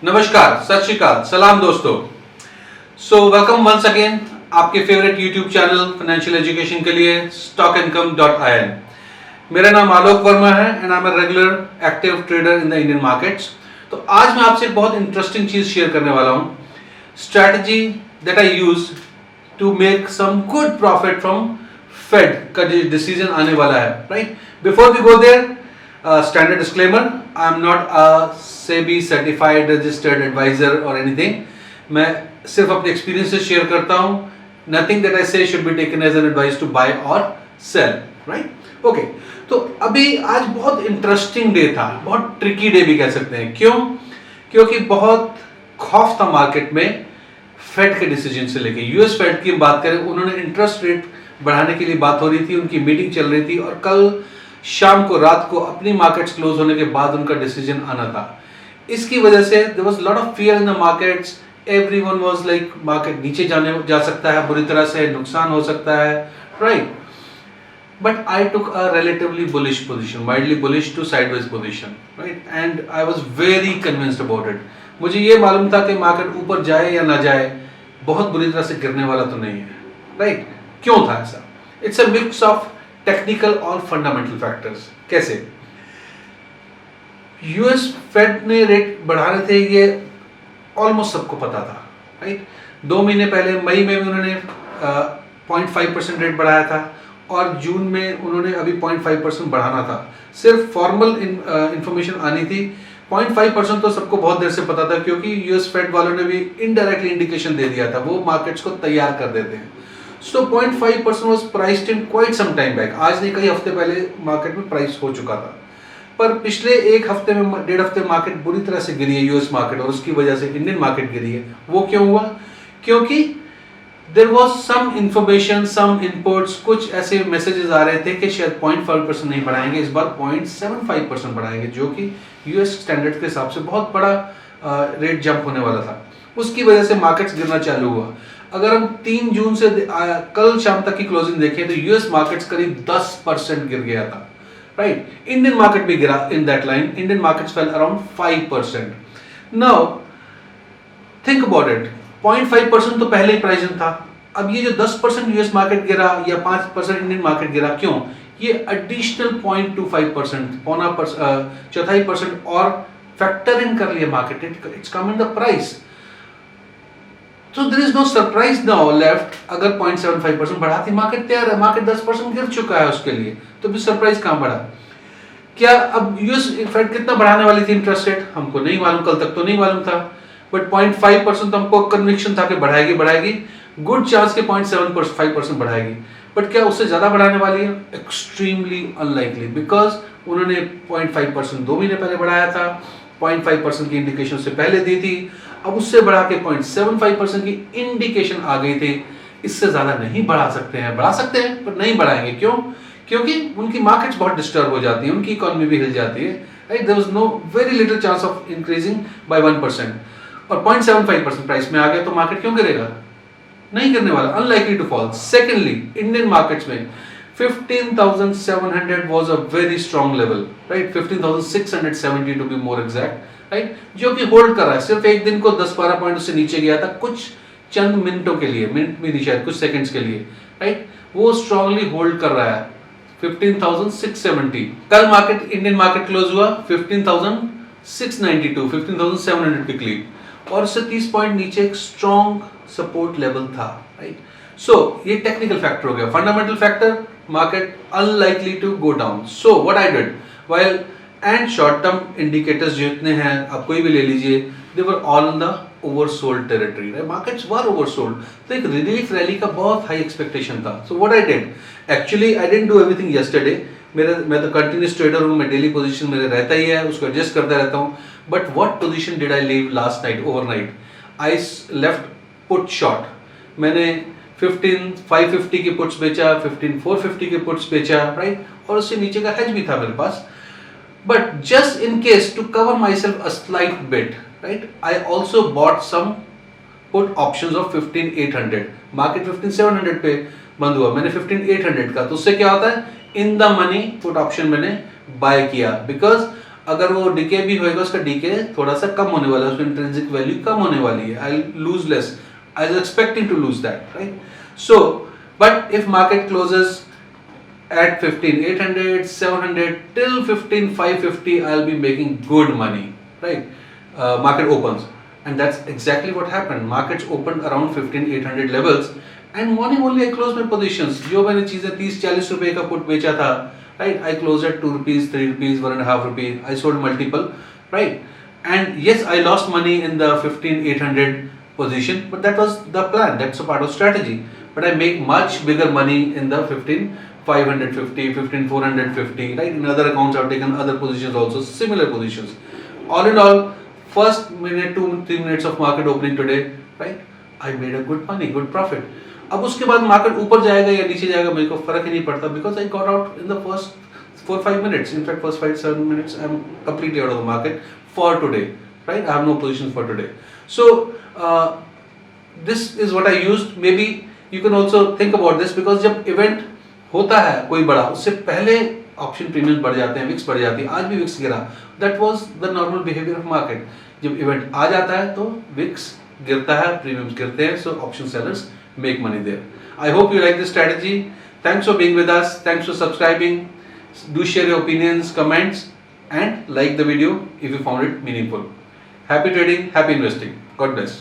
नमस्कार, सत श्री अकाल, सलाम दोस्तों। वेलकम वंस अगेन आपके favourite YouTube channel financial education के लिए stockincome.in। मेरा नाम आलोक वर्मा है and I am a regular active trader in the Indian markets. तो आज मैं आपसे एक बहुत इंटरेस्टिंग चीज शेयर करने वाला हूँ, strategy that I use to make some good profit from Fed का डिसीजन आने वाला है, right. Before we go there, standard disclaimer, I am not a SEBI certified registered advisor or anything। मैं सिर्फ अपने एक्सपीरियंस से शेयर करता हूँ। Nothing that I say should be taken as an advice to buy or sell, right? Okay, तो अभी आज बहुत इंटरेस्टिंग डे था, बहुत ट्रिकी डे भी कह सकते हैं। क्यों? क्योंकि बहुत खौफ था मार्केट में फेड के डिसीजन से लेके। यूएस फेड की बात करें, उन्होंने इंटरेस्ट रेट बढ़ाने के लिए बात हो रही थी, उनकी मीटिंग चल रही थी और कल शाम को रात को अपनी मार्केट्स क्लोज होने के बाद उनका डिसीजन आना था। इसकी वजह से there was lot of fear in the markets. Everyone was like market नीचे जा सकता है, बुरी तरह से नुकसान हो सकता है, right. But I took a relatively bullish position, widely bullish to sideways position, right, and I was very convinced about it. मुझे ये मालूम था कि मार्केट ऊपर जाए या ना जाए, बहुत बुरी तरह से गिरने वाला तो नहीं है, राइट। क्यों था ऐसा? It's a mix of technical और फंडामेंटल फैक्टर्स। कैसे? यूएस फेड ने रेट बढ़ाने थे, ये ऑलमोस्ट सबको पता था, राइट। 2 महीने पहले मई में उन्होंने 0.5% रेट बढ़ाया था और जून में उन्होंने अभी 0.5% बढ़ाना था। सिर्फ फॉर्मल इंफॉर्मेशन आनी थी। 0.5% तो सबको बहुत देर से पता था, क्योंकि यूएस फेड वालों ने भी इनडायरेक्टली इंडिकेशन दे दिया था, वो मार्केट्स को तैयार कर देते हैं। So 0.5% was priced in quite some time back। आज नहीं, कई हफ्ते पहले मार्केट में प्राइस हो चुका था। पर पिछले एक हफ्ते में, 1.5 हफ्ते मार्केट बुरी तरह से गिरी है, यूएस मार्केट, और उसकी वजह से इंडियन मार्केट गिरी है। वो क्यों हुआ? क्योंकि there was some information, some inputs, कुछ ऐसे मैसेजेस आ रहे थे कि शायद 0.5% नहीं बढ़ाएंगे, इस बार 0.75% बढ़ाएंगे, जो कि यूएस स्टैंडर्ड के हिसाब से बहुत बड़ा रेट जंप होने वाला था। उसकी वजह से मार्केट्स गिरना चालू हुआ। अगर हम 3 जून से कल शाम तक की क्लोजिंग देखें तो यूएस मार्केट्स करीब 10% गिर गया था, राइट। इंडियन मार्केट भी गिरा in that line. Indian markets fail around 5%। Now think about it, 0.5% तो पहले ही प्राइस था। अब ये जो 10% यूएस मार्केट गिरा या 5% इंडियन मार्केट गिरा, क्यों? ये एडिशनल 0.25%, चौथाई परसेंट और फैक्टर इन कर लिया market. It's come in the price. So there is no surprise now left। अगर 0.75% बढ़ाती मार्केट तैयार है, मार्केट 10% गिर चुका है उसके लिए, तो भी सरप्राइज कहाँ बढ़ा? क्या अब यूएस फेड कितना बढ़ाने वाली थी इंटरेस्ट रेट? हमको नहीं मालूम, कल तक तो नहीं मालूम था, बट 0.5% तो हमको कन्विक्शन था कि बढ़ाएगी। गुड चांस के 0.75% बढ़ाएगी। बट क्या उससे ज्यादा बढ़ाने वाली है? एक्सट्रीमली अनलाइकली, बिकॉज उन्होंने 0.5% 2 महीने पहले बढ़ाया था, 0.5% की इंडिकेशन से पहले दी थी, अब उससे बढ़ा के 0.75% की इंडिकेशन आ गई थी। इससे ज्यादा नहीं बढ़ा सकते हैं, पर नहीं बढ़ाएंगे। क्यों? क्योंकि उनकी मार्केट्स बहुत डिस्टर्ब हो जाती है, उनकी इकोनॉमी भी हिल जाती है, right. There was no very little chance of increasing by 1%, और 0.75% प्राइस में आ गया तो मार्केट क्यों गिरेगा? नहीं गिरने वाला, unlikely to fall. Secondly, Indian markets में 15,700 was a very strong level, right? 15,670 to be more exact, right? जो कि होल्ड कर रहा है। सिर्फ एक दिन को 10-12 पॉइंट से नीचे गया था, कुछ चंद मिनटों के लिए, मिनट भी नहीं शायद, कुछ सेकंड्स के लिए, राइट। वो स्ट्रांगली होल्ड कर रहा है 15,670। कल मार्केट, इंडियन मार्केट क्लोज हुआ 15,692, 15,700 के करीब, और उससे 30 पॉइंट नीचे एक स्ट्रॉन्ग सपोर्ट लेवल था, राइट। सो ये टेक्निकल फैक्टर हो गया। Fundamental factor, market unlikely to go down. So what I did, while and short term indicators जितने हैं, आप कोई भी ले लीजिए, they were all in the oversold territory, right. Markets were oversold, तो एक रिलीफ रैली का बहुत हाई एक्सपेक्टेशन था। So what I did, actually I didn't do everything yesterday. मैं तो कंटिन्यूस ट्रेडर हूँ, मैं डेली पोजीशन मेरे रहता ही है, उसको एडजस्ट करता रहता हूँ। But what position did I leave last night, overnight? I left put short. मैंने 15,550 के पुट्स बेचा, 15,450 के पुट्स बेचा, राइट, और उससे नीचे का हेज भी था मेरे पास। But just in case to cover myself a slight bit, right, I also bought some put options of 15,800। Market 15,700 पे बंद हुआ, मैंने 15,800 का, तो उससे क्या होता है, in the money put option मैंने बाय किया, बिकॉज अगर वो डिके भी होएगा, उसका डिके थोड़ा सा कम होने वाला है, उसकी इंट्रिंसिक वैल्यू कम होने वाली है. I lose less. I was expecting to lose that, right? So but if market closes at 15,800, 700 till 15,550, I'll be making good money, right? Market opens, and that's exactly what happened. Markets opened around 15,800 levels, and morning only I closed my positions. जो मैंने चीजें 30-40 रुपए का put बेचा था, right? I closed at 2 rupees, 3 rupees, 1.5 rupees. I sold multiple, right? And yes, I lost money in the 15,800 position, but that was the plan. That's a part of strategy. But I make much bigger money in the 15,550, 15,450, right? In other accounts I've taken other positions also, similar positions. All in all, first minute, 2-3 minutes of market opening today, right? I made a good money, good profit. अब उसके बाद market ऊपर जाएगा या नीचे जाएगा मेरे को फर्क ही नहीं पड़ता, because I got out in the first 4-5 minutes. In fact, first 5-7 minutes I'm completely out of the market for today, right? I have no positions for today. So this is what I used. Maybe you can also think about this, because जब event होता है कोई बड़ा, उससे पहले option premium बढ़ जाते हैं, विक्स बढ़ जाती है. आज भी विक्स गिरा. That was the normal behaviour of market. जब इवेंट आ जाता है तो विक्स गिरता है, प्रीमियम्स गिरते हैं, so option sellers make money there. I hope you like this strategy. Thanks for being with us. Thanks for subscribing. Do share your opinions, comments, and like the video if you found it meaningful. Happy trading, happy investing. God bless.